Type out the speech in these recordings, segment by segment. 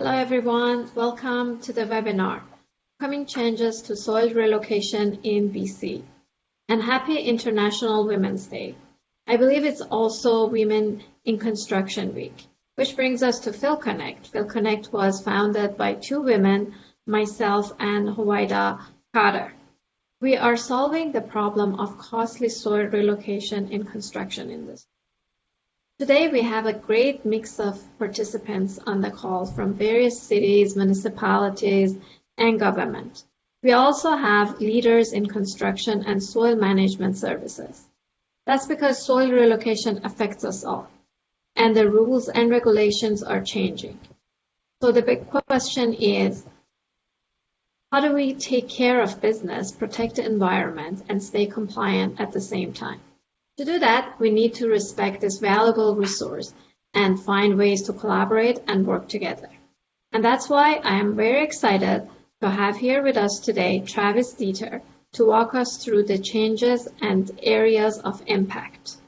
Hello everyone, welcome to the webinar, Coming Changes to Soil Relocation in BC, and happy International Women's Day. I believe it's also Women in Construction Week, which brings us to PhilConnect. PhilConnect was founded by two women, myself and Huwaida Carter. We are solving the problem of costly soil relocation in construction industry. Today, we have a great mix of participants on the call from various cities, municipalities, and government. We also have leaders in construction and soil management services. That's because soil relocation affects us all, and the rules and regulations are changing. So the big question is, how do we take care of business, protect the environment, and stay compliant at the same time? To do that, we need to respect this valuable resource and find ways to collaborate and work together. And that's why I am very excited to have here with us today Travis Deeter to walk us through the changes and areas of impact.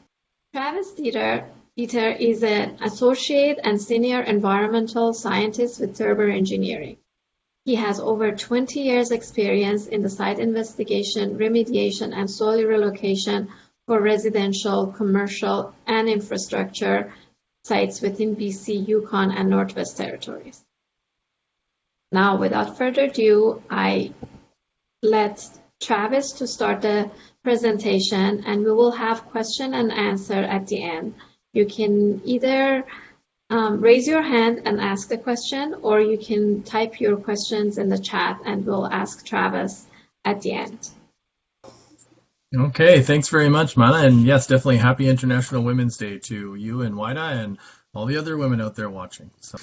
Travis Deeter is an associate and senior environmental scientist with Thurber Engineering. He has over 20 years experience in the site investigation, remediation, and soil relocation for residential, commercial, and infrastructure sites within BC, Yukon, and Northwest Territories. Now, without further ado, I let Travis to start the presentation, and we will have question and answer at the end. You can either raise your hand and ask the question, or you can type your questions in the chat, and we'll ask Travis at the end. Okay, thanks very much, Mana. And yes, definitely happy International Women's Day to you and Huwaida and all the other women out there watching. So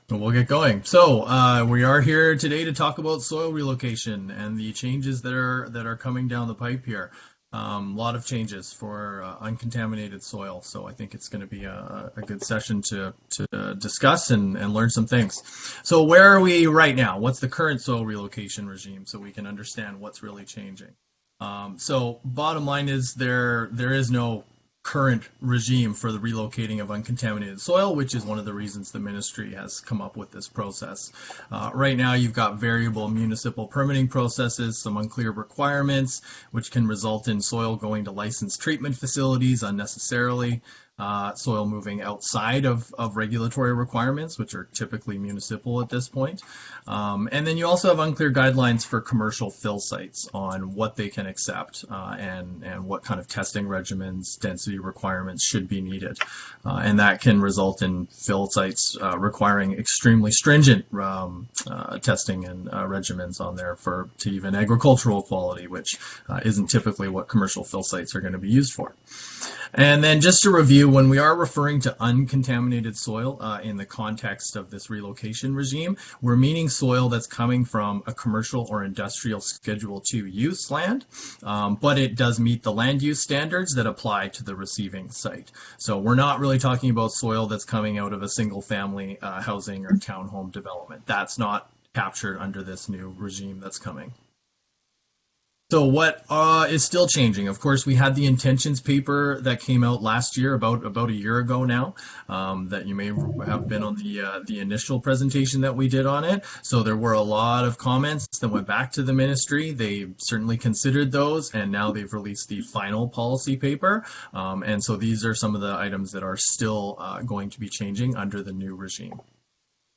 we'll get going. So we are here today to talk about soil relocation and the changes that are coming down the pipe here. A lot of changes for uncontaminated soil. So I think it's going to be a good session to discuss and learn some things. So where are we right now? What's the current soil relocation regime so we can understand what's really changing? So bottom line is there is no current regime for the relocating of uncontaminated soil, which is one of the reasons the ministry has come up with this process. Right now you've got variable municipal permitting processes, some unclear requirements, which can result in soil going to licensed treatment facilities unnecessarily, soil moving outside of regulatory requirements, which are typically municipal at this point. And then you also have unclear guidelines for commercial fill sites on what they can accept and what kind of testing regimens, density requirements should be needed. And that can result in fill sites requiring extremely stringent testing and regimens on there to even agricultural quality, which isn't typically what commercial fill sites are going to be used for. And then just to review, when we are referring to uncontaminated soil in the context of this relocation regime, we're meaning soil that's coming from a commercial or industrial Schedule II use land, but it does meet the land use standards that apply to the receiving site. So we're not really talking about soil that's coming out of a single family housing or townhome development. That's not captured under this new regime that's coming. So what is still changing? Of course, we had the intentions paper that came out last year, about a year ago now, that you may have been on the initial presentation that we did on it. So there were a lot of comments that went back to the ministry. They certainly considered those, and now they've released the final policy paper. And so these are some of the items that are still going to be changing under the new regime.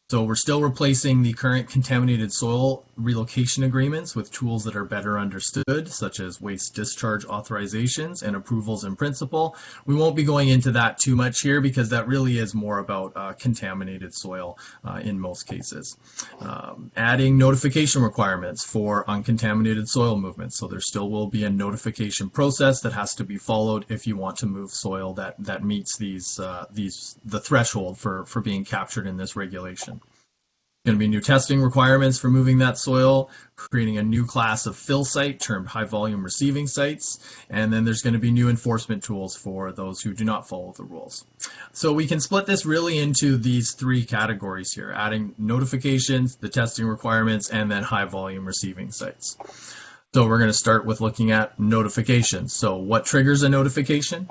So we're still replacing the current contaminated soil relocation agreements with tools that are better understood, such as waste discharge authorizations and approvals in principle. We won't be going into that too much here because that really is more about contaminated soil in most cases. Adding notification requirements for uncontaminated soil movements. So there still will be a notification process that has to be followed if you want to move soil that meets the threshold for being captured in this regulation. Going to be new testing requirements for moving that soil, creating a new class of fill site termed high volume receiving sites, and then there's going to be new enforcement tools for those who do not follow the rules. So we can split this really into these three categories here, adding notifications, the testing requirements, and then high volume receiving sites. So we're going to start with looking at notifications. So what triggers a notification?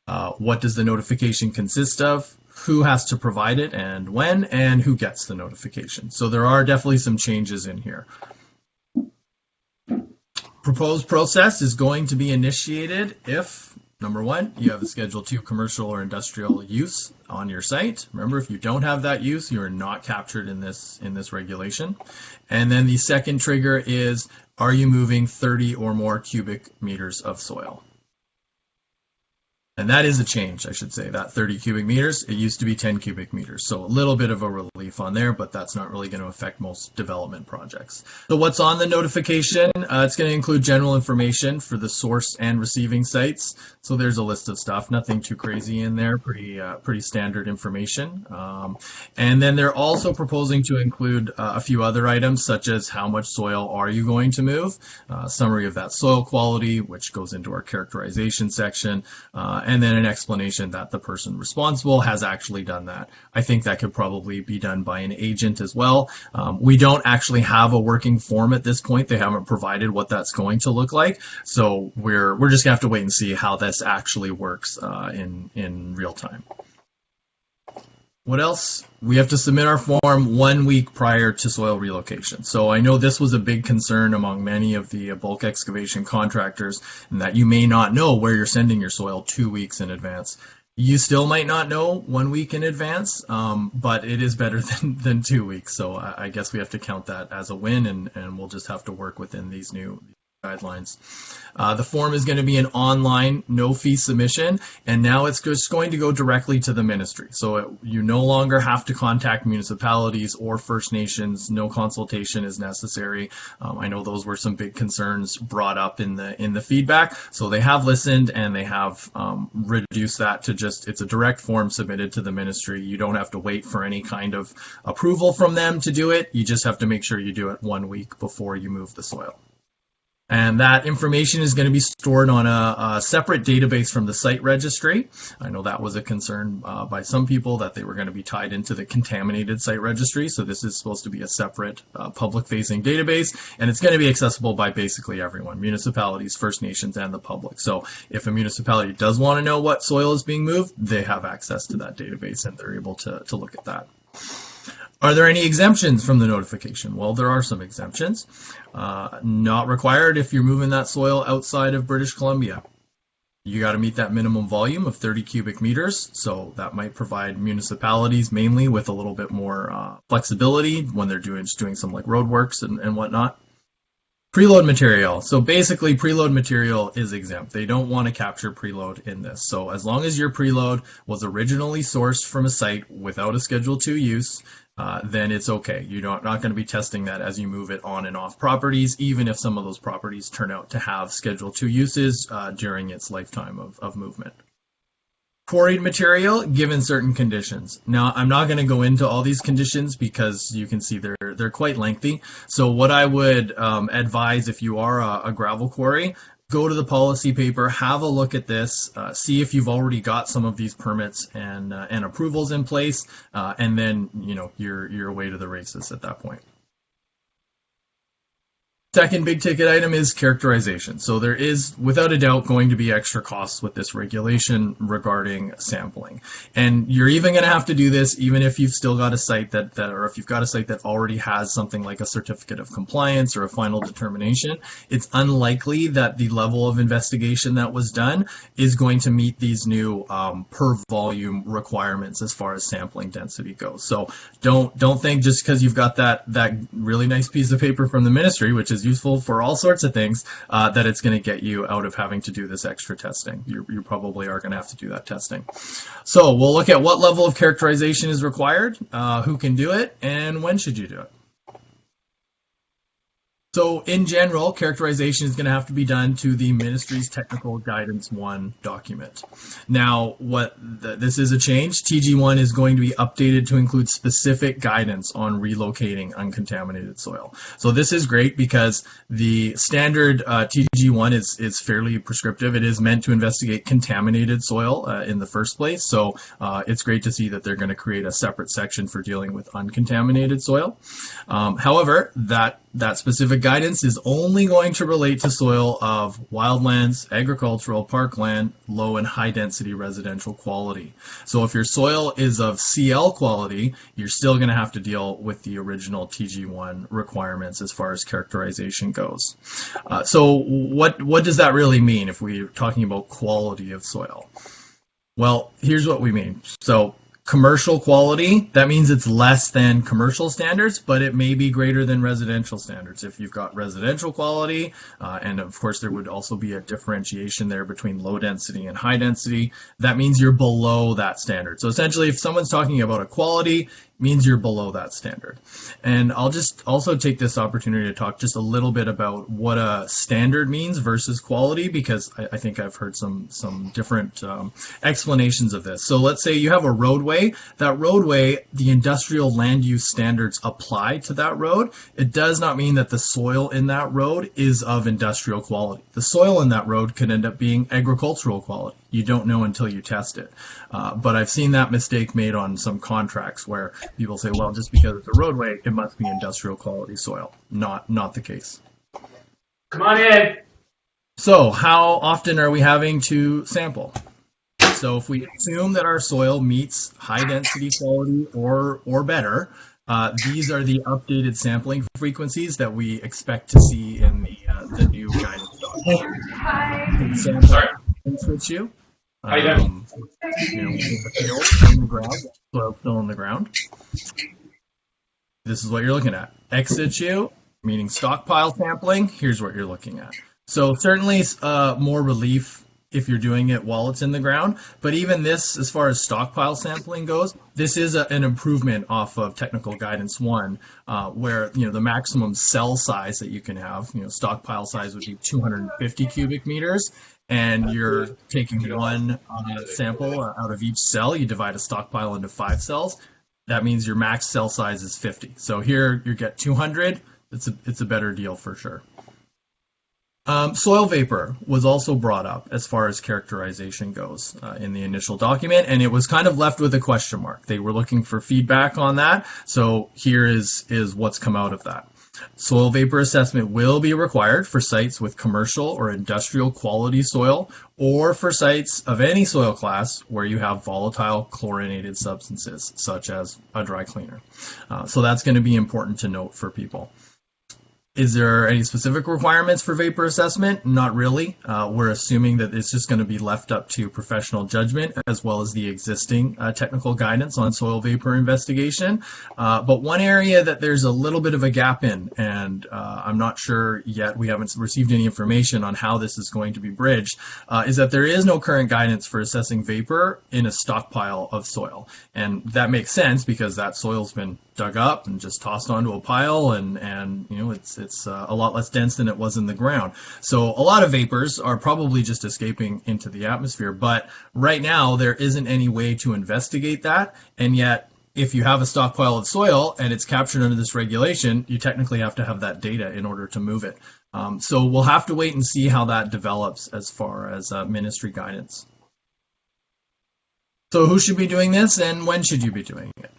What does the notification consist of? Who has to provide it and when, and who gets the notification. So there are definitely some changes in here. Proposed process is going to be initiated if, number one, you have a Schedule 2 commercial or industrial use on your site. Remember, if you don't have that use, you are not captured in this regulation. And then the second trigger is, are you moving 30 or more cubic meters of soil? And that is a change, I should say, that 30 cubic meters. It used to be 10 cubic meters. So a little bit of a relief on there, but that's not really going to affect most development projects. So what's on the notification? It's going to include general information for the source and receiving sites. So there's a list of stuff, nothing too crazy in there, pretty standard information. And then they're also proposing to include a few other items, such as how much soil are you going to move, summary of that soil quality, which goes into our characterization section, and then an explanation that the person responsible has actually done that. I think that could probably be done by an agent as well. We don't actually have a working form at this point. They haven't provided what that's going to look like. So we're just gonna have to wait and see how this actually works in real time. What else? We have to submit our form 1 week prior to soil relocation. So I know this was a big concern among many of the bulk excavation contractors, and that you may not know where you're sending your soil 2 weeks in advance. You still might not know 1 week in advance, but it is better than 2 weeks. So I guess we have to count that as a win, and we'll just have to work within these new guidelines. The form is going to be an online, no-fee submission, and now it's just going to go directly to the ministry. So you no longer have to contact municipalities or First Nations. No consultation is necessary. I know those were some big concerns brought up in the feedback. So they have listened, and they have reduced that to just, it's a direct form submitted to the ministry. You don't have to wait for any kind of approval from them to do it. You just have to make sure you do it 1 week before you move the soil. And that information is going to be stored on a separate database from the site registry. I know that was a concern by some people, that they were going to be tied into the Contaminated Site Registry. So this is supposed to be a separate public-facing database, and it's going to be accessible by basically everyone, municipalities, First Nations, and the public. So if a municipality does want to know what soil is being moved, they have access to that database, and they're able to look at that. Are there any exemptions from the notification? Well, there are some exemptions. Not required if you're moving that soil outside of British Columbia. You got to meet that minimum volume of 30 cubic meters, so that might provide municipalities mainly with a little bit more flexibility when they're doing some like roadworks and whatnot. Preload material. So basically, preload material is exempt. They don't want to capture preload in this. So as long as your preload was originally sourced from a site without a Schedule 2 use, then it's okay. You're not going to be testing that as you move it on and off properties, even if some of those properties turn out to have Schedule 2 uses during its lifetime of movement. Quarried material, given certain conditions. Now, I'm not going to go into all these conditions because you can see they're quite lengthy. So what I would advise, if you are a gravel quarry, go to the policy paper, have a look at this, see if you've already got some of these permits and approvals in place, and then you're away to the races at that point. Second big ticket item is characterization. So there is, without a doubt, going to be extra costs with this regulation regarding sampling. And you're even going to have to do this even if you've still got a site or if you've got a site that already has something like a certificate of compliance or a final determination. It's unlikely that the level of investigation that was done is going to meet these new per volume requirements as far as sampling density goes. So don't think just because you've got that really nice piece of paper from the ministry, which is useful for all sorts of things, that it's going to get you out of having to do this extra testing. You probably are going to have to do that testing. So we'll look at what level of characterization is required, who can do it, and when should you do it. So in general, characterization is going to have to be done to the Ministry's Technical Guidance 1 document. Now, this is a change. TG1 is going to be updated to include specific guidance on relocating uncontaminated soil. So this is great because the standard TG1 is fairly prescriptive. It is meant to investigate contaminated soil in the first place. So it's great to see that they're going to create a separate section for dealing with uncontaminated soil. However, that specific guidance is only going to relate to soil of wildlands, agricultural, parkland, low and high density residential quality. So if your soil is of CL quality, you're still going to have to deal with the original TG1 requirements as far as characterization goes. So what does that really mean if we're talking about quality of soil? Well, here's what we mean. So commercial quality, that means it's less than commercial standards, but it may be greater than residential standards. If you've got residential quality, and of course there would also be a differentiation there between low density and high density, that means you're below that standard. So essentially, if someone's talking about a quality, means you're below that standard. And I'll just also take this opportunity to talk just a little bit about what a standard means versus quality, because I think I've heard some different explanations of this. So let's say you have a roadway. That roadway, the industrial land use standards apply to that road. It does not mean that the soil in that road is of industrial quality. The soil in that road could end up being agricultural quality. You don't know until you test it. But I've seen that mistake made on some contracts where people say, well, just because it's a roadway, it must be industrial quality soil. Not the case. Come on in. So how often are we having to sample? So if we assume that our soil meets high density quality or better, these are the updated sampling frequencies that we expect to see in the new guidance document. Hi. Sorry. Switch you. How you doing? Field in the ground, soil still in the ground. This is what you're looking at. Exit situ, meaning stockpile sampling. Here's what you're looking at. So certainly more relief if you're doing it while it's in the ground. But even this, as far as stockpile sampling goes, this is an improvement off of Technical Guidance 1, where the maximum cell size that you can have, stockpile size would be 250 cubic meters. And you're taking one sample out of each cell. You divide a stockpile into 5 cells. That means your max cell size is 50. So here you get 200. It's a better deal for sure. Soil vapor was also brought up as far as characterization goes in the initial document, and it was kind of left with a question mark. They were looking for feedback on that. So here is what's come out of that. Soil vapor assessment will be required for sites with commercial or industrial quality soil, or for sites of any soil class where you have volatile chlorinated substances, such as a dry cleaner. So that's going to be important to note for people. Is there any specific requirements for vapor assessment? Not really. We're assuming that it's just going to be left up to professional judgment as well as the existing technical guidance on soil vapor investigation. But one area that there's a little bit of a gap in, and I'm not sure yet, we haven't received any information on how this is going to be bridged, is that there is no current guidance for assessing vapor in a stockpile of soil. And that makes sense because that soil's been dug up and just tossed onto a pile, and it's a lot less dense than it was in the ground. So a lot of vapors are probably just escaping into the atmosphere, but right now there isn't any way to investigate that, and yet if you have a stockpile of soil and it's captured under this regulation, you technically have to have that data in order to move it. So we'll have to wait and see how that develops as far as ministry guidance. So who should be doing this and when should you be doing it?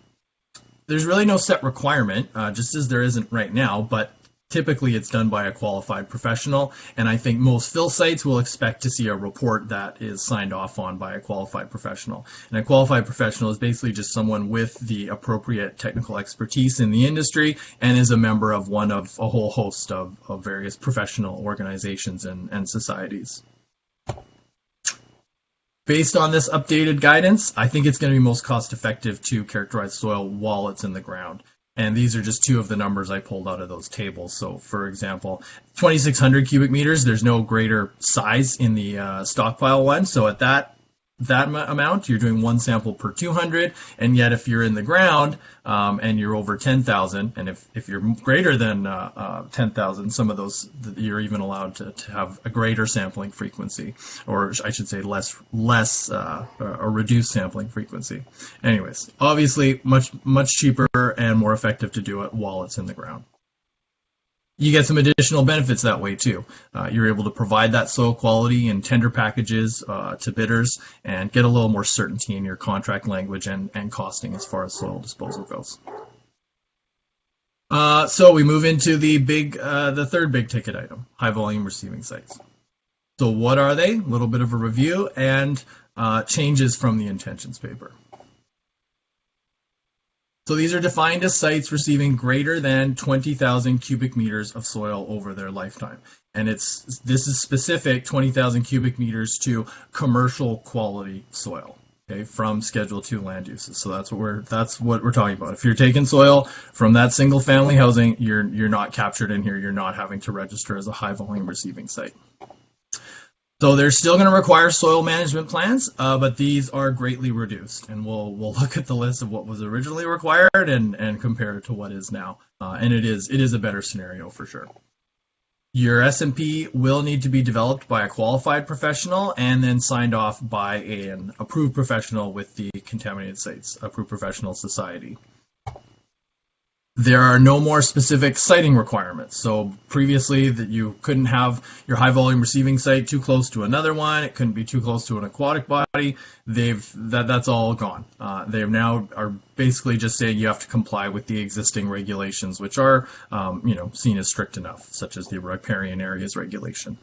There's really no set requirement, just as there isn't right now, but typically it's done by a qualified professional, and I think most fill sites will expect to see a report that is signed off on by a qualified professional. And a qualified professional is basically just someone with the appropriate technical expertise in the industry and is a member of one of a whole host of various professional organizations and societies. Based on this updated guidance, I think it's going to be most cost effective to characterize soil while it's in the ground. And these are just two of the numbers I pulled out of those tables. So for example, 2,600 cubic meters, there's no greater size in the stockpile one. So at that amount, you're doing one sample per 200. And yet if you're in the ground and you're over 10,000, and if you're greater than 10,000, some of those you're even allowed to have a greater sampling frequency, or I should say less a reduced sampling frequency. Anyways, obviously much cheaper and more effective to do it while it's in the ground. You get some additional benefits that way too. You're able to provide that soil quality in tender packages to bidders and get a little more certainty in your contract language and costing as far as soil disposal goes. So we move into the third big ticket item, high volume receiving sites. So what are they? A little bit of a review and changes from the intentions paper. So these are defined as sites receiving greater than 20,000 cubic meters of soil over their lifetime. And this is specific 20,000 cubic meters to commercial quality soil, okay, from Schedule 2 land uses. So that's what we're talking about. If you're taking soil from that single family housing, you're not captured in here. You're not having to register as a high volume receiving site. So they're still going to require soil management plans, but these are greatly reduced. And we'll look at the list of what was originally required and compare it to what is now. And it is a better scenario for sure. Your SMP will need to be developed by a qualified professional and then signed off by an approved professional with the Contaminated Sites Approved Professional Society. There are no more specific siting requirements. So previously that you couldn't have your high volume receiving site too close to another one. It couldn't be too close to an aquatic body. That's all gone. They now are basically just saying you have to comply with the existing regulations, which are seen as strict enough, such as the riparian areas regulation.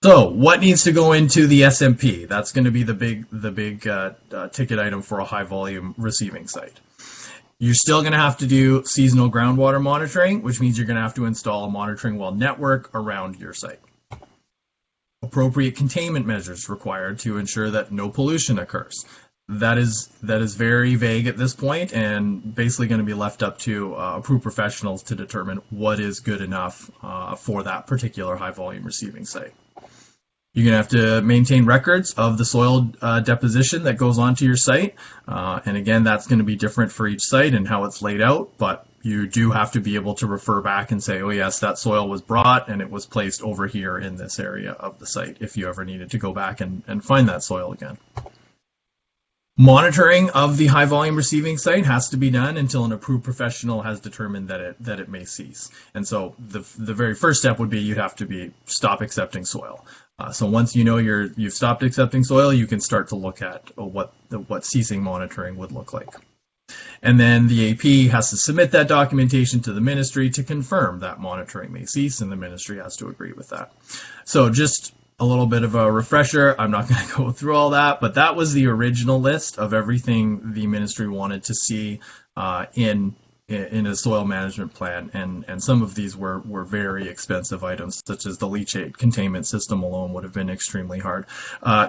So what needs to go into the SMP? That's going to be the big ticket item for a high volume receiving site. You're still going to have to do seasonal groundwater monitoring, which means you're going to have to install a monitoring well network around your site. Appropriate containment measures required to ensure that no pollution occurs. That is very vague at this point and basically going to be left up to approved professionals to determine what is good enough for that particular high volume receiving site. You're going to have to maintain records of the soil deposition that goes onto your site. And again, that's going to be different for each site and how it's laid out, but you do have to be able to refer back and say, oh yes, that soil was brought and it was placed over here in this area of the site if you ever needed to go back and find that soil again. Monitoring of the high volume receiving site has to be done until an approved professional has determined that it may cease. And so the very first step would be you'd have to stop accepting soil. So once you know you've stopped accepting soil, you can start to look at what ceasing monitoring would look like. And then the AP has to submit that documentation to the ministry to confirm that monitoring may cease, and the ministry has to agree with that. So just a little bit of a refresher. I'm not going to go through all that, but that was the original list of everything the ministry wanted to see in a soil management plan, and some of these were very expensive items, such as the leachate containment system alone would have been extremely hard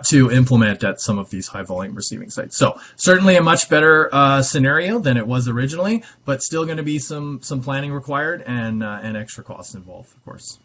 to implement at some of these high volume receiving sites. So certainly a much better scenario than it was originally, but still going to be some planning required and extra costs involved, of course.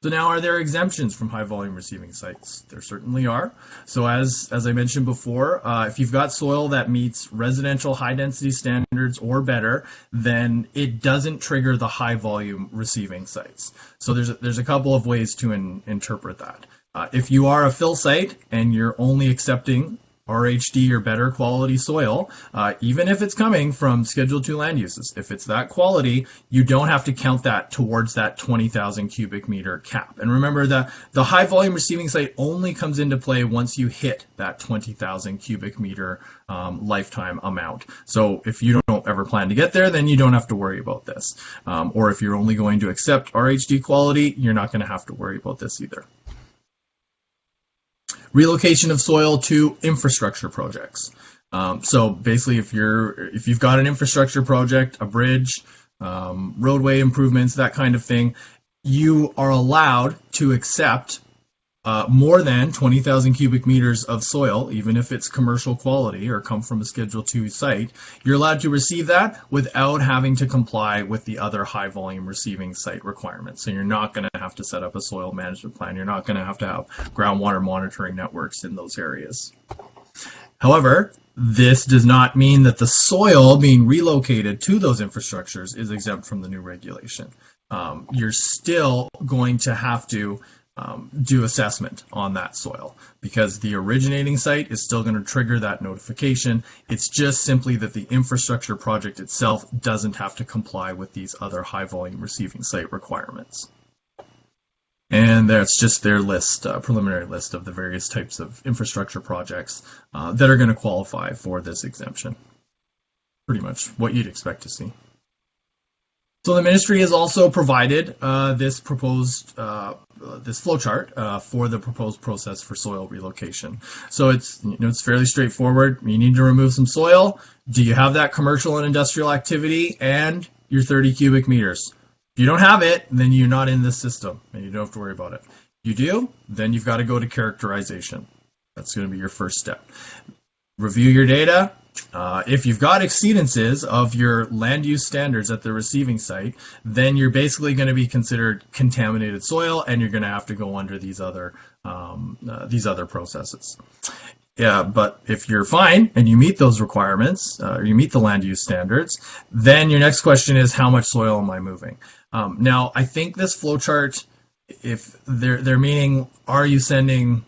So now, are there exemptions from high volume receiving sites? There certainly are. So as I mentioned before, if you've got soil that meets residential high density standards or better, then it doesn't trigger the high volume receiving sites. So there's a couple of ways to interpret that. If you are a fill site and you're only accepting RHD or better quality soil, even if it's coming from Schedule 2 land uses, if it's that quality, you don't have to count that towards that 20,000 cubic meter cap. And remember that the high volume receiving site only comes into play once you hit that 20,000 cubic meter lifetime amount. So if you don't ever plan to get there, then you don't have to worry about this. Or if you're only going to accept RHD quality, you're not going to have to worry about this either. Relocation of soil to infrastructure projects. So basically, if you've got an infrastructure project, a bridge, roadway improvements, that kind of thing, you are allowed to accept more than 20,000 cubic meters of soil, even if it's commercial quality or come from a Schedule 2 site. You're allowed to receive that without having to comply with the other high volume receiving site requirements. So you're not going to have to set up a soil management plan. You're not going to have groundwater monitoring networks in those areas. However, this does not mean that the soil being relocated to those infrastructures is exempt from the new regulation. You're still going to have to do assessment on that soil because the originating site is still going to trigger that notification. It's just simply that the infrastructure project itself doesn't have to comply with these other high volume receiving site requirements. And that's just their list, preliminary list of the various types of infrastructure projects that are going to qualify for this exemption. pretty much what you'd expect to see. So the ministry has also provided this proposed this flowchart for the proposed process for soil relocation. So it's fairly straightforward. You need to remove some soil. Do you have that commercial and industrial activity and your 30 cubic meters? If you don't have it, then you're not in this system and you don't have to worry about it. You do, then you've got to go to characterization. That's going to be your first step. Review your data. If you've got exceedances of your land use standards at the receiving site, then you're basically going to be considered contaminated soil, and you're going to have to go under these other processes. Yeah, but if you're fine and you meet those requirements, or you meet the land use standards, then your next question is, how much soil am I moving? Now, I think this flowchart, if they're meaning, are you sending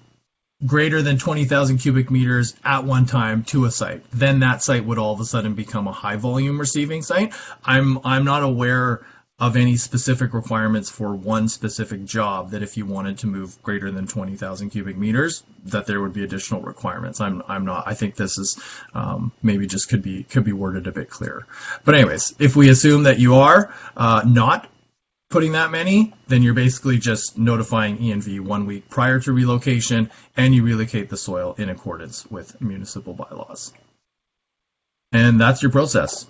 greater than 20,000 cubic meters at one time to a site, then that site would all of a sudden become a high volume receiving site. I'm not aware of any specific requirements for one specific job that if you wanted to move greater than 20,000 cubic meters, that there would be additional requirements. I'm not. I think this is maybe just could be worded a bit clearer. But anyways, if we assume that you are not putting that many, then you're basically just notifying E&V 1 week prior to relocation, and you relocate the soil in accordance with municipal bylaws. And that's your process.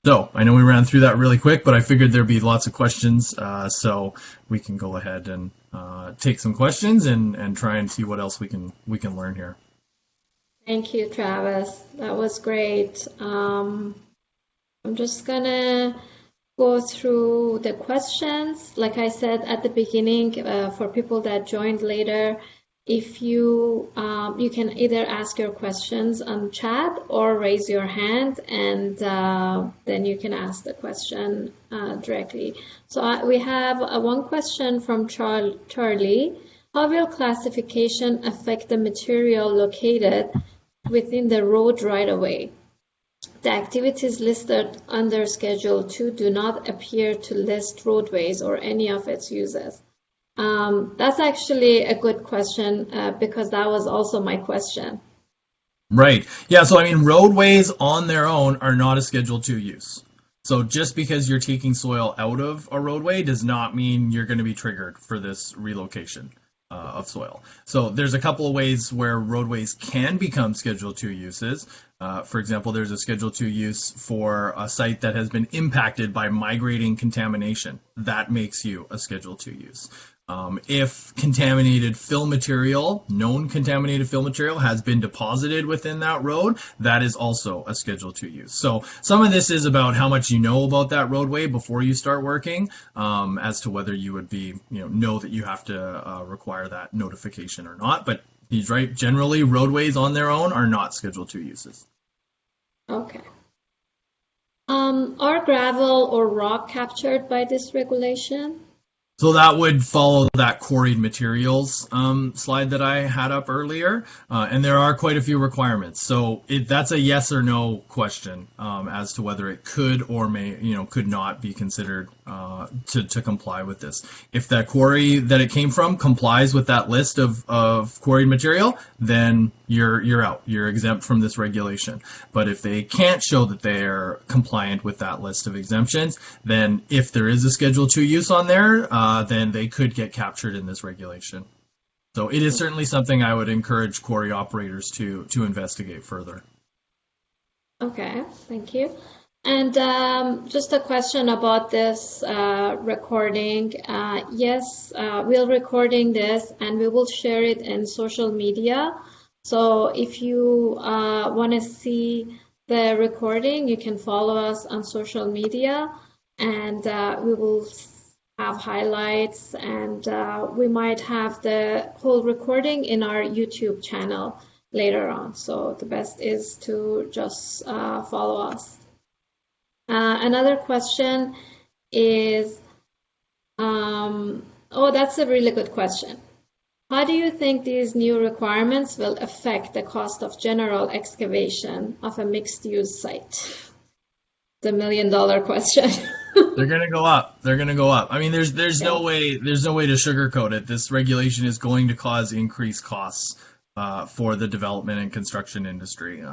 So I know we ran through that really quick, but I figured there'd be lots of questions, so we can go ahead and take some questions and try and see what else we can learn here. Thank you, Travis. That was great. I'm just gonna go through the questions. Like I said at the beginning, for people that joined later, if you can either ask your questions on chat or raise your hand, and then you can ask the question directly. So we have one question from Charlie. How will classification affect the material located within the road right-of-way? The activities listed under Schedule 2 do not appear to list roadways or any of its uses. That's actually a good question because that was also my question. Right. Yeah, so I mean, roadways on their own are not a Schedule 2 use. So just because you're taking soil out of a roadway does not mean you're going to be triggered for this relocation of soil. So there's a couple of ways where roadways can become Schedule 2 uses. For example, there's a Schedule 2 use for a site that has been impacted by migrating contamination. That makes you a Schedule 2 use. If contaminated fill material, known contaminated fill material, has been deposited within that road, that is also a Schedule 2 use. So some of this is about how much you know about that roadway before you start working, as to whether you would be, know that you have to require that notification or not. But he's right. Generally, roadways on their own are not Schedule 2 uses. Okay. Are gravel or rock captured by this regulation? So that would follow that quarried materials slide that I had up earlier, and there are quite a few requirements. So that's a yes or no question as to whether it could or could not be considered to comply with this. If that quarry that it came from complies with that list of quarried material, then you're out. You're exempt from this regulation. But if they can't show that they are compliant with that list of exemptions, then if there is a Schedule 2 use on there, then they could get captured in this regulation. So it is certainly something I would encourage quarry operators to investigate further. Okay, thank you. And just a question about this recording. Yes, we're recording this and we will share it in social media. So if you want to see the recording, you can follow us on social media, and we will have highlights, and we might have the whole recording in our YouTube channel later on. So the best is to just follow us. Another question is, that's a really good question. How do you think these new requirements will affect the cost of general excavation of a mixed-use site? The $1 million question. They're gonna go up. They're gonna go up. I mean, there's no way to sugarcoat it. This regulation is going to cause increased costs for the development and construction industry.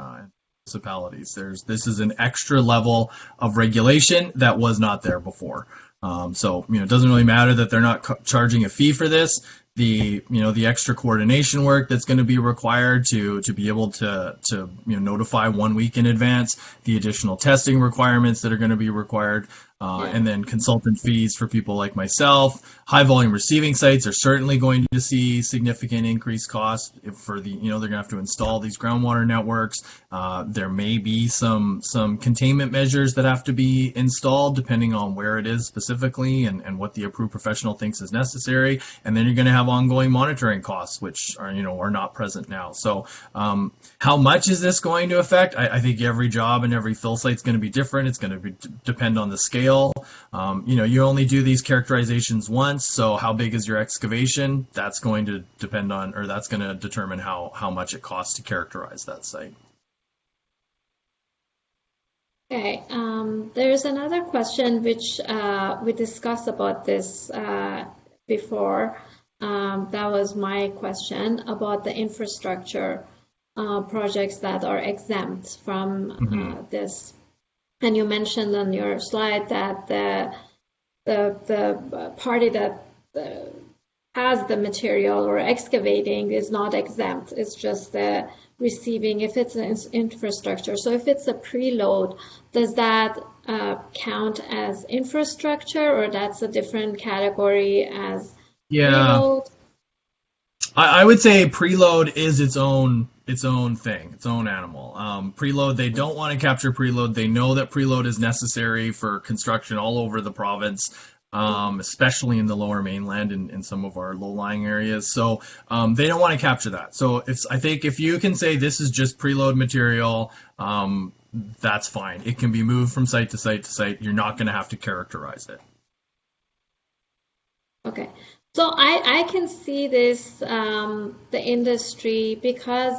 municipalities. This is an extra level of regulation that was not there before. So it doesn't really matter that they're not charging a fee for this. The extra coordination work that's going to be required to be able to notify 1 week in advance, the additional testing requirements that are going to be required, and then consultant fees for people like myself. High volume receiving sites are certainly going to see significant increased costs for they're going to have to install these groundwater networks. There may be some containment measures that have to be installed depending on where it is specifically and what the approved professional thinks is necessary. And then you're going to have ongoing monitoring costs, which are not present now. So how much is this going to affect? I think every job and every fill site is going to be different. It's going to depend on the scale. You only do these characterizations once. So how big is your excavation? That's going to depend on, or that's going to determine how much it costs to characterize that site. Okay, there's another question which we discussed about this before. That was my question about the infrastructure projects that are exempt from this. And you mentioned on your slide that the party that has the material or excavating is not exempt. It's just the receiving if it's an infrastructure. So if it's a preload, does that count as infrastructure, or that's a different category as preload? I would say preload is its own thing, its own animal. Preload, they don't want to capture preload. They know that preload is necessary for construction all over the province, especially in the lower mainland and in some of our low-lying areas. So they don't want to capture that. So I think if you can say this is just preload material, that's fine. It can be moved from site to site to site. You're not going to have to characterize it. Okay. So I can see this, the industry, because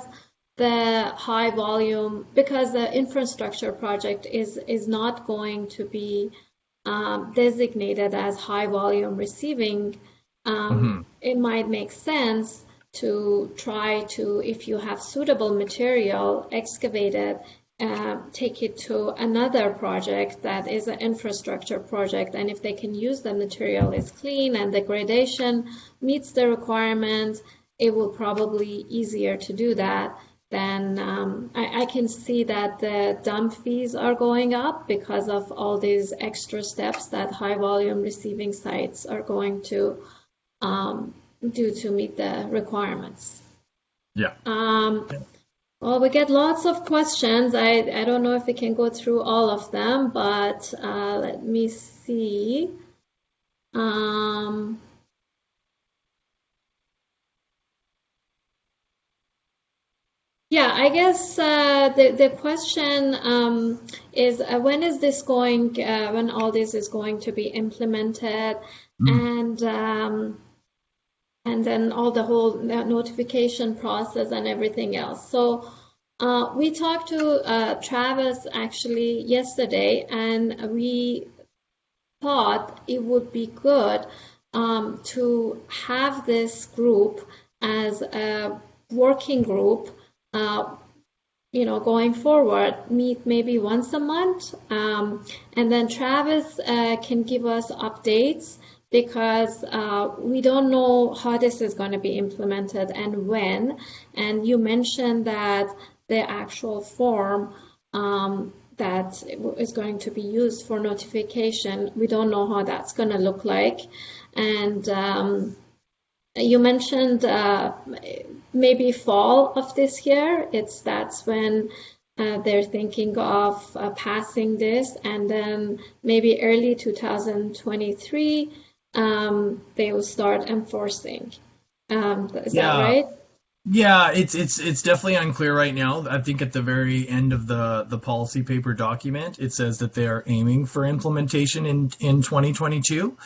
the high volume, because the infrastructure project is not going to be designated as high volume receiving, it might make sense to try to, if you have suitable material, excavate it, take it to another project that is an infrastructure project, and if they can use the material is clean and the gradation meets the requirements, it will probably easier to do that. Then I can see that the dump fees are going up because of all these extra steps that high volume receiving sites are going to do to meet the requirements. Yeah. Well, we get lots of questions. I don't know if we can go through all of them, but let me see. Yeah, I guess the question is when is this going? When all this is going to be implemented, and then all the whole notification process and everything else. So we talked to Travis actually yesterday, and we thought it would be good to have this group as a working group, going forward, meet maybe once a month, and then Travis can give us updates, because we don't know how this is going to be implemented and when. And you mentioned that the actual form that is going to be used for notification, we don't know how that's going to look like. And you mentioned maybe fall of this year. That's when they're thinking of passing this, and then maybe early 2023 they will start enforcing. Is that right? Yeah, it's definitely unclear right now. I think at the very end of the policy paper document, it says that they are aiming for implementation in 2022.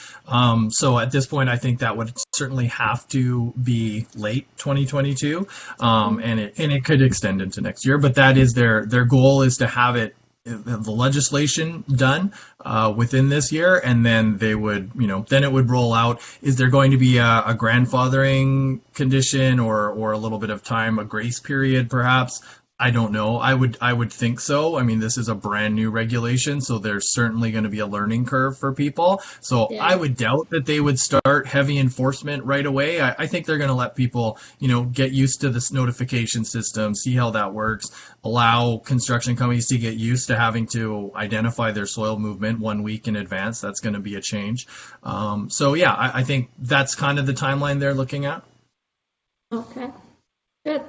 So at this point, I think that would certainly have to be late 2022, and it could extend into next year. But that is their goal, is to have the legislation done within this year, and then they would, then it would roll out. Is there going to be a grandfathering condition or a little bit of time, a grace period perhaps? I don't know. I would think so. I mean, this is a brand new regulation, so there's certainly going to be a learning curve for people. So I Yeah. would doubt that they would start heavy enforcement right away. I think they're going to let people, get used to this notification system, see how that works, allow construction companies to get used to having to identify their soil movement 1 week in advance. That's going to be a change. So yeah, I think that's kind of the timeline they're looking at. Okay. Good.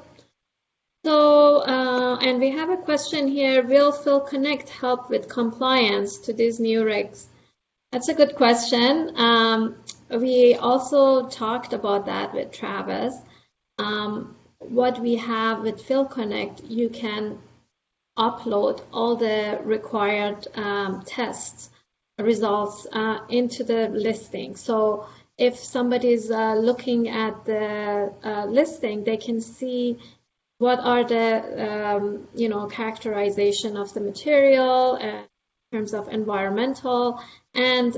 So, and we have a question here. Will Phil Connect help with compliance to these new regs? That's a good question. We also talked about that with Travis. What we have with Phil Connect, you can upload all the required tests results into the listing. So if somebody's looking at the listing, they can see what are the characterization of the material in terms of environmental and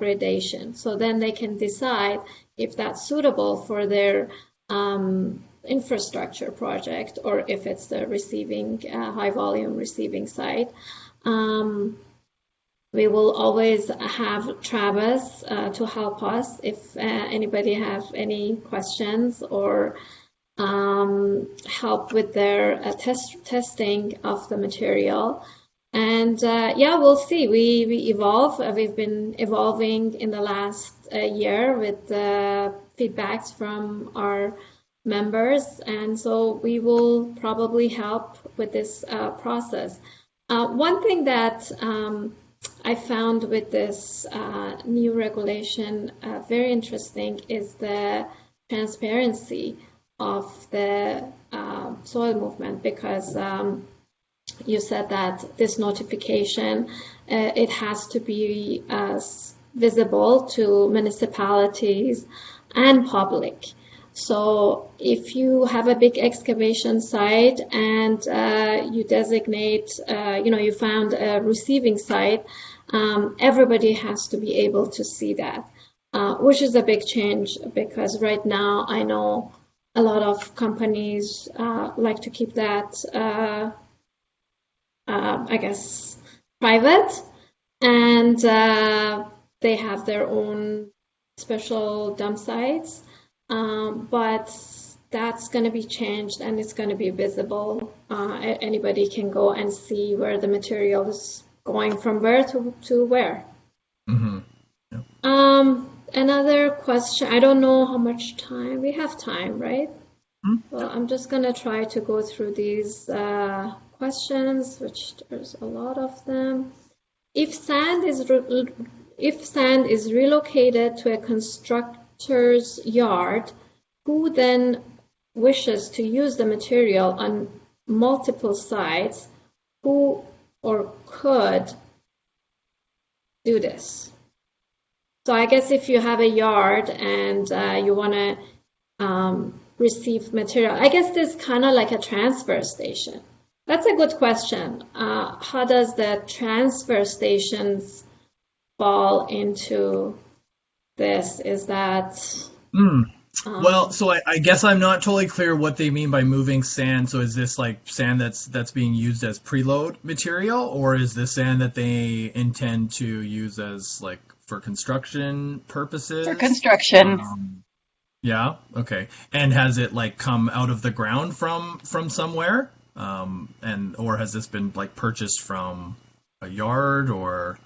gradation. So then they can decide if that's suitable for their infrastructure project or if it's the receiving high volume receiving site. We will always have Travis to help us if anybody have any questions or help with their testing of the material. And we'll see. We evolve. We've been evolving in the last year with feedbacks from our members, and so we will probably help with this process. One thing that I found with this new regulation very interesting is the transparency of the soil movement, because you said that this notification, it has to be visible to municipalities and public. So if you have a big excavation site and you designate, you found a receiving site, everybody has to be able to see that, which is a big change, because right now I know a lot of companies like to keep that, private, and they have their own special dump sites. But that's going to be changed, and it's going to be visible. Anybody can go and see where the material is going from where to where. Mm-hmm. Yep. Another question. I don't know how much time we have. Time, right? Mm-hmm. Well, I'm just going to try to go through these questions, which there's a lot of them. If sand is relocated to a constructor's yard, who then wishes to use the material on multiple sites, who or could do this? So I guess if you have a yard and you want to receive material, I guess this kind of like a transfer station. That's a good question. How does the transfer stations fall into this? Is that... Well, so I guess I'm not totally clear what they mean by moving sand. So is this like sand that's being used as preload material, or is this sand that they intend to use as like for construction purposes? For construction. Yeah. Okay. And has it like come out of the ground from somewhere? Or has this been like purchased from a yard, or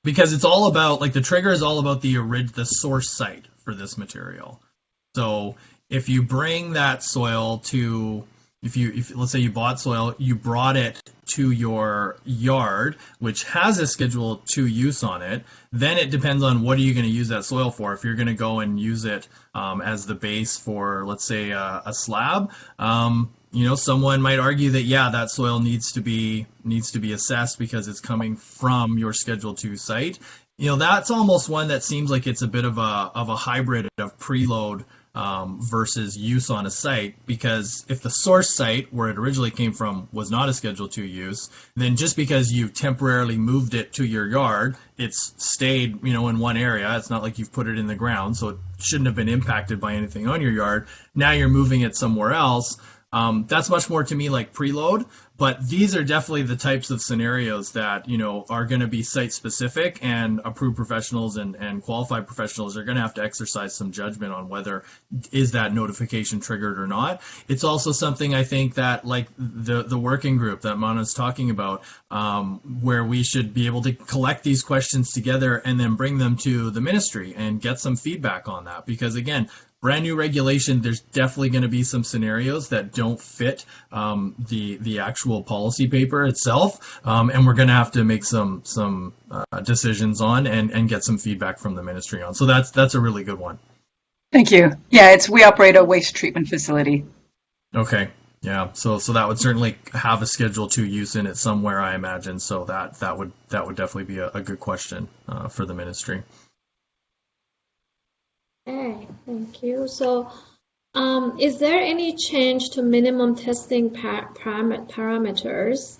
because it's all about like the trigger is all about the source site for this material. So if you bring that soil to, if let's say you bought soil, you brought it to your yard, which has a Schedule 2 use on it, then it depends on what are you going to use that soil for. If you're going to go and use it as the base for, let's say, a slab, someone might argue that, yeah, that soil needs to be assessed because it's coming from your Schedule 2 site. That's almost one that seems like it's a bit of a hybrid of preload versus use on a site, because if the source site where it originally came from was not a Schedule 2 use, then just because you temporarily moved it to your yard, it's stayed, in one area. It's not like you've put it in the ground, so it shouldn't have been impacted by anything on your yard. Now you're moving it somewhere else. That's much more to me like preload. But these are definitely the types of scenarios that, are going to be site specific, and approved professionals and qualified professionals are going to have to exercise some judgment on whether is that notification triggered or not. It's also something I think that, like the working group that Mana's talking about, where we should be able to collect these questions together and then bring them to the ministry and get some feedback on that. Because again, brand new regulation, there's definitely going to be some scenarios that don't fit the actual policy paper itself, and we're going to have to make some decisions on and get some feedback from the ministry on. So that's a really good one. Thank you. Yeah, we operate a waste treatment facility. Okay. Yeah. So that would certainly have a Schedule 2 use in it somewhere, I imagine. So that would definitely be a good question for the ministry. Okay, thank you. So, is there any change to minimum testing parameters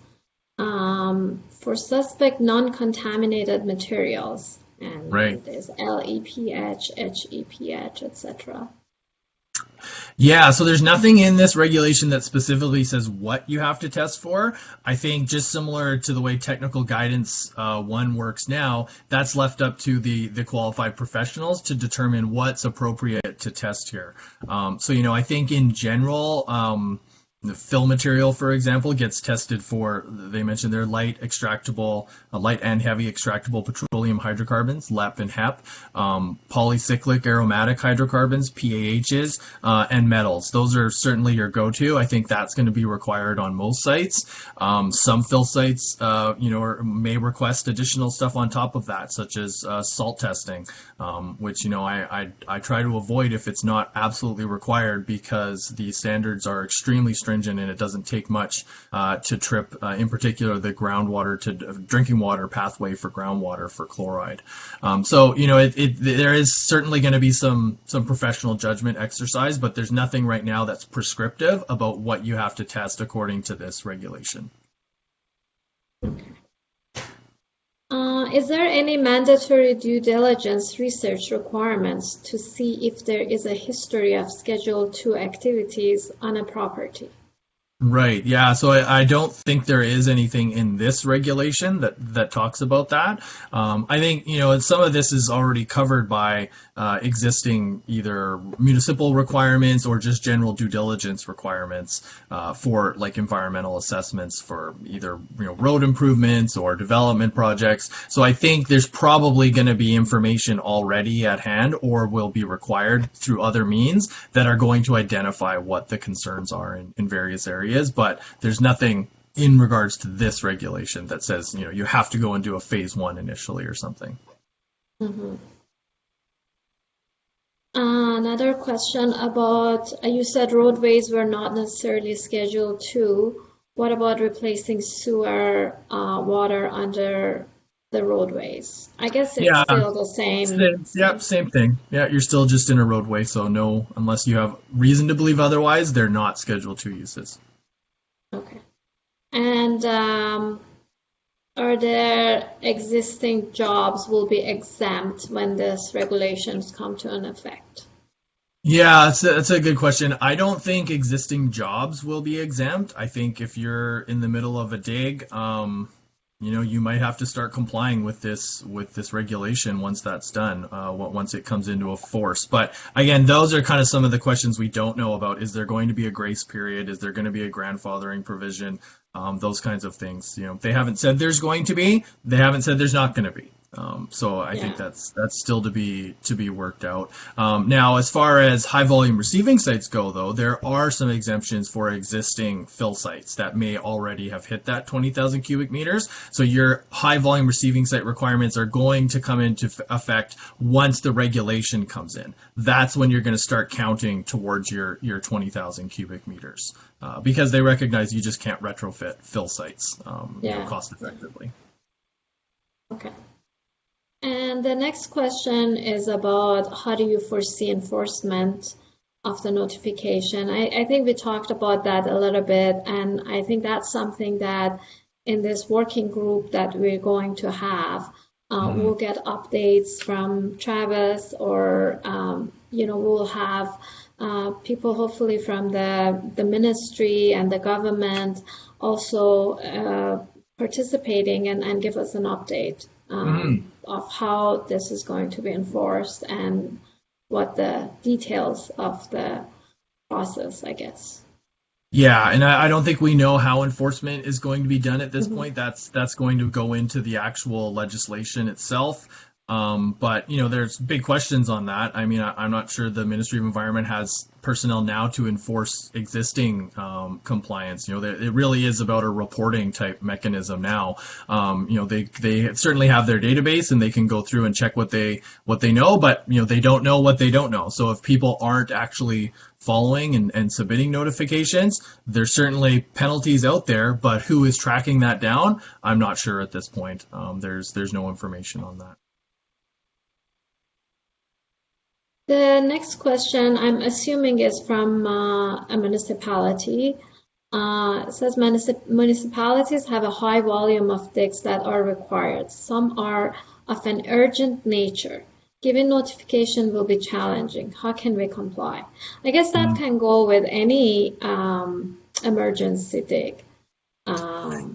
for suspect non-contaminated materials? And right. There's LEPH, HEPH, etc. Yeah, so there's nothing in this regulation that specifically says what you have to test for. I think just similar to the way technical guidance 1 works now, that's left up to the qualified professionals to determine what's appropriate to test here. So, I think in general, the fill material, for example, gets tested for, they mentioned they're light and heavy extractable petroleum hydrocarbons, LEP and HEP, polycyclic aromatic hydrocarbons, PAHs, and metals. Those are certainly your go-to. I think that's going to be required on most sites. Some fill sites, may request additional stuff on top of that, such as salt testing, which, I try to avoid if it's not absolutely required, because the standards are extremely stringent and it doesn't take much to trip, in particular, the groundwater to drinking water pathway for groundwater for chloride. So, there is certainly going to be some professional judgment exercise, but there's nothing right now that's prescriptive about what you have to test according to this regulation. Is there any mandatory due diligence research requirements to see if there is a history of Schedule 2 activities on a property? Right. Yeah. So I don't think there is anything in this regulation that talks about that. I think, some of this is already covered by existing either municipal requirements or just general due diligence requirements for like environmental assessments for either, road improvements or development projects. So I think there's probably going to be information already at hand or will be required through other means that are going to identify what the concerns are in various areas. But there's nothing in regards to this regulation that says, you have to go and do a phase 1 initially or something. Mm-hmm. Another question about, you said roadways were not necessarily Schedule 2. What about replacing sewer water under the roadways? I guess it's still the same. Same thing. Yeah, you're still just in a roadway, so no, unless you have reason to believe otherwise, they're not Schedule 2 uses. Okay. And are there existing jobs will be exempt when this regulations come to an effect? Yeah, that's a good question. I don't think existing jobs will be exempt. I think if you're in the middle of a dig, you might have to start complying with this regulation once that's done, once it comes into force. But again, those are kind of some of the questions we don't know about. Is there going to be a grace period? Is there going to be a grandfathering provision? Those kinds of things. They haven't said there's going to be. They haven't said there's not going to be. So I think that's still to be worked out. Now, as far as high volume receiving sites go, though, there are some exemptions for existing fill sites that may already have hit that 20,000 cubic meters. So your high volume receiving site requirements are going to come into effect once the regulation comes in. That's when you're going to start counting towards your 20,000 cubic meters, because they recognize you just can't retrofit fill sites cost effectively. Okay. And the next question is about how do you foresee enforcement of the notification? I think we talked about that a little bit, and I think that's something that in this working group that we're going to have, we'll get updates from Travis, or we'll have people hopefully from the ministry and the government also participating and give us an update of how this is going to be enforced and what the details of the process, I guess. Yeah, and I don't think we know how enforcement is going to be done at this point. That's going to go into the actual legislation itself. But there's big questions on that. I mean, I'm not sure the Ministry of Environment has personnel now to enforce existing compliance. It really is about a reporting type mechanism now. They certainly have their database and they can go through and check what they know, but they don't know what they don't know. So if people aren't actually following and submitting notifications, there's certainly penalties out there, but who is tracking that down? I'm not sure at this point. There's no information on that. The next question, I'm assuming, is from a municipality. It says municipalities have a high volume of digs that are required. Some are of an urgent nature. Giving notification will be challenging. How can we comply? I guess that can go with any emergency dig.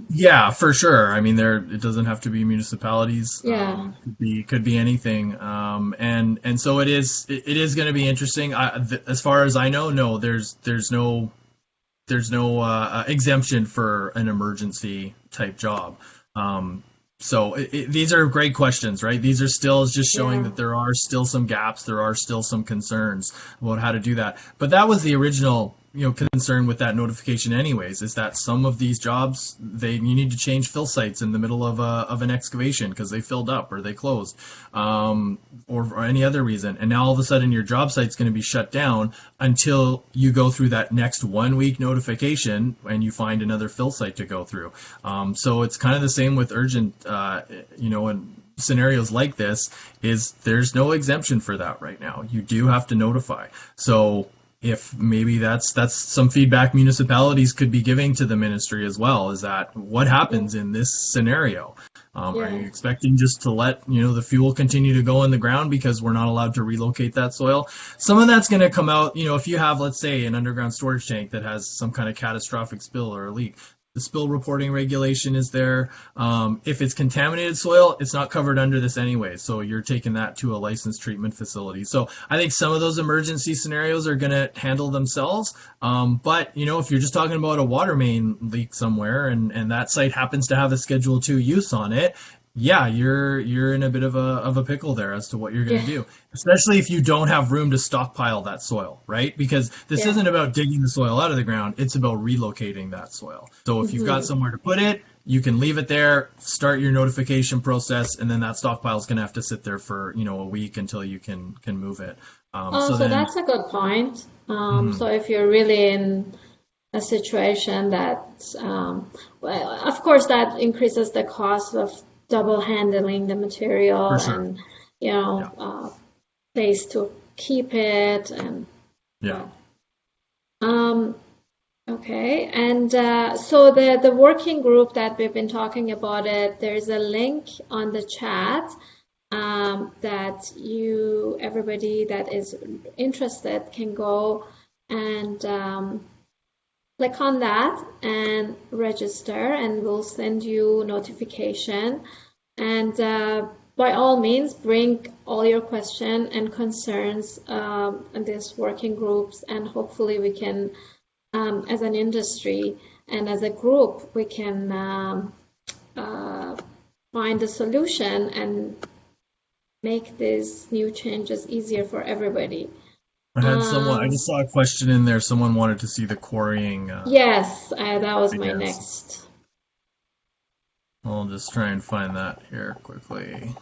Yeah, for sure. I mean, it doesn't have to be municipalities. Yeah. Could be anything. And so it is going to be interesting. As far as I know, no, there's no exemption for an emergency type job. So these are great questions, right? These are still just showing that there are still some gaps, there are still some concerns about how to do that. But that was the original, concern with that notification anyways, is that some of these jobs, you need to change fill sites in the middle of an excavation because they filled up or they closed, or any other reason. And now all of a sudden your job site's going to be shut down until you go through that next 1 week notification and you find another fill site to go through. So it's kind of the same with urgent, and scenarios like this is there's no exemption for that right now. You do have to notify. So if maybe that's some feedback municipalities could be giving to the ministry as well, is that what happens in this scenario? Are you expecting just to let the fuel continue to go in the ground because we're not allowed to relocate that soil? Some of that's going to come out, if you have, let's say, an underground storage tank that has some kind of catastrophic spill or a leak. The spill reporting regulation is there. If it's contaminated soil, it's not covered under this anyway, so you're taking that to a licensed treatment facility. So I think some of those emergency scenarios are going to handle themselves. But if you're just talking about a water main leak somewhere and that site happens to have a Schedule 2 use on it, yeah, you're in a bit of a pickle there as to what you're going to do, especially if you don't have room to stockpile that soil, right? Because this isn't about digging the soil out of the ground, it's about relocating that soil. So if you've got somewhere to put it, you can leave it there, start your notification process, and then that stockpile is going to have to sit there for a week until you can move it. So that's a good point. So if you're really in a situation that, well, of course, that increases the cost of double handling the material and place to keep it and okay, and so the working group that we've been talking about it, there's a link on the chat that everybody that is interested can go and click on that and register, and we'll send you notification. And by all means, bring all your questions and concerns in these working groups, and hopefully we can, as an industry and as a group, we can find a solution and make these new changes easier for everybody. I just saw a question in there. Someone wanted to see the quarrying. Yes, that was my next. I'll just try and find that here quickly.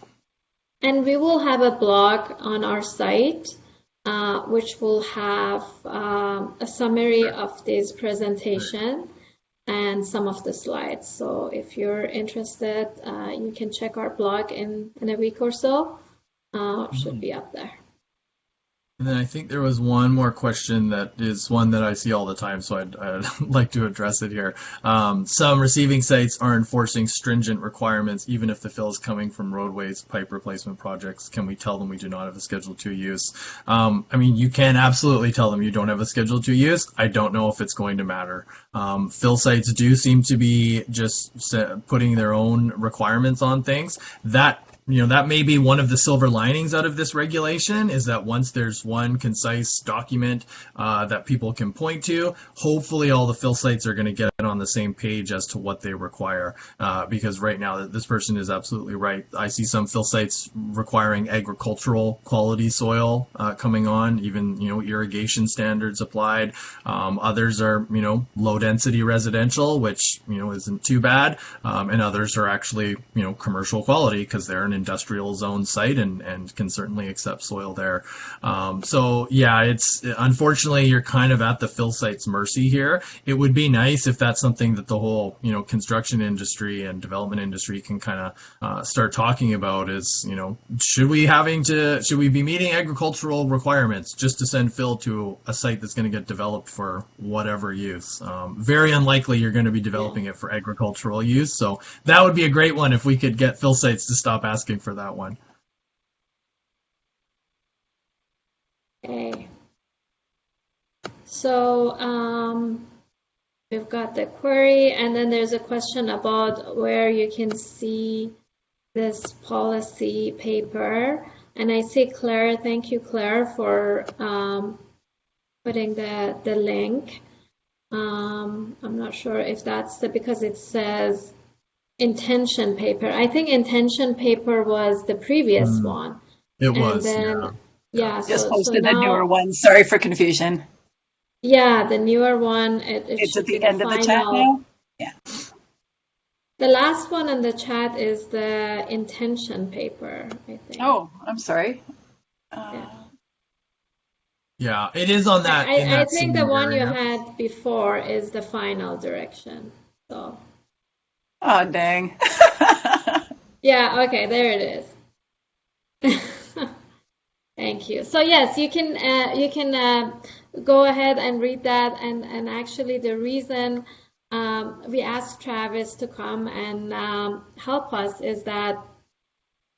And we will have a blog on our site, which will have a summary of this presentation and some of the slides. So if you're interested, you can check our blog in a week or so. It should be up there. And then I think there was one more question that is one that I see all the time, so I'd like to address it here. Some receiving sites are enforcing stringent requirements, even if the fill is coming from roadways, pipe replacement projects. Can we tell them we do not have a Schedule 2 use? I mean, you can absolutely tell them you don't have a Schedule 2 use. I don't know if it's going to matter. Fill sites do seem to be just putting their own requirements on things. That may be one of the silver linings out of this regulation, is that once there's one concise document that people can point to, hopefully all the fill sites are going to get on the same page as to what they require. Because right now, this person is absolutely right. I see some fill sites requiring agricultural quality soil coming on, even irrigation standards applied. Others are low density residential, which isn't too bad, and others are actually commercial quality because they're an industrial zone site and can certainly accept soil there. So yeah, it's unfortunately you're kind of at the fill site's mercy here. It would be nice if that's something that the whole construction industry and development industry can kind of start talking about. Is should we be meeting agricultural requirements just to send fill to a site that's going to get developed for whatever use? Very unlikely you're going to be developing it for agricultural use. So that would be a great one if we could get fill sites to stop asking for that one. Okay. So we've got the query, and then there's a question about where you can see this policy paper. And I see Claire, thank you, Claire, for putting the link. I'm not sure if that's because it says intention paper. I think intention paper was the previous one. It was, then, yeah. Just posted the newer one. Sorry for confusion. Yeah, the newer one. It's at the end of the chat now? Yeah. The last one in the chat is the intention paper, I think. Oh, I'm sorry. Yeah, it is on that. I think the one you had before is the final direction. So. Oh, dang. Yeah, okay, there it is. Thank you. So yes, you can go ahead and read that. And actually the reason we asked Travis to come and help us is that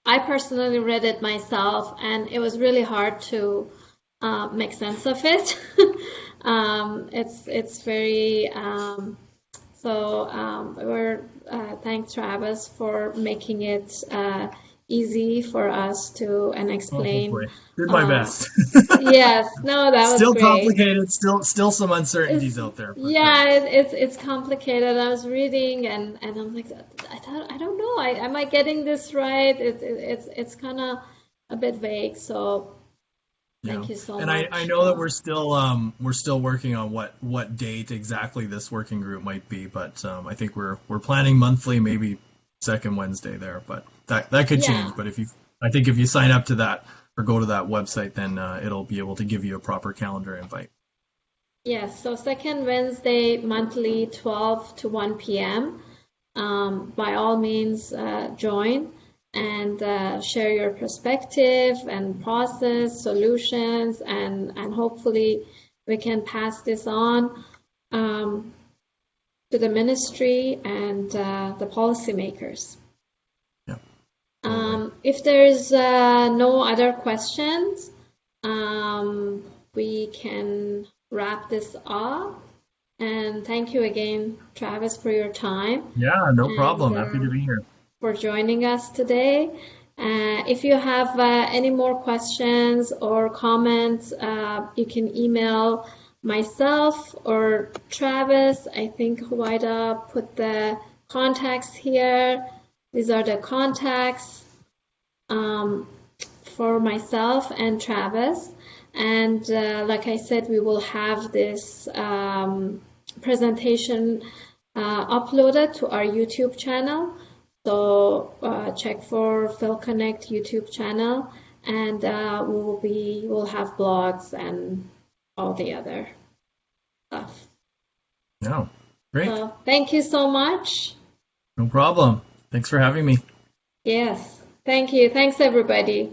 I personally read it myself, and it was really hard to make sense of it. It's very we're thank Travis for making it easy for us to explain. Did my best. Yes, no, that was still great. Complicated. Still some uncertainties out there. Yeah, it's complicated. I was reading and I'm like, I don't know. Am I getting this right? It's kind of a bit vague. So thank you so much. And I know that we're still working on what date exactly this working group might be, but I think we're planning monthly, maybe second Wednesday there, but that could change. But if you sign up to that or go to that website, then it'll be able to give you a proper calendar invite. Yes, so second Wednesday monthly, 12 to 1 p.m. By all means, join and share your perspective and process solutions, and hopefully we can pass this on to the ministry and the policymakers. Yeah. If there's no other questions, we can wrap this up. And thank you again, Travis, for your time. Yeah, no problem. Happy to be here. For joining us today. If you have any more questions or comments, you can email myself or Travis. I think Huwaida put the contacts here. These are the contacts for myself and Travis. And like I said, we will have this presentation uploaded to our YouTube channel. So check for Phil Connect YouTube channel, and we'll have blogs and all the other stuff. Yeah, great. So thank you so much. No problem. Thanks for having me. Yes, thank you. Thanks, everybody.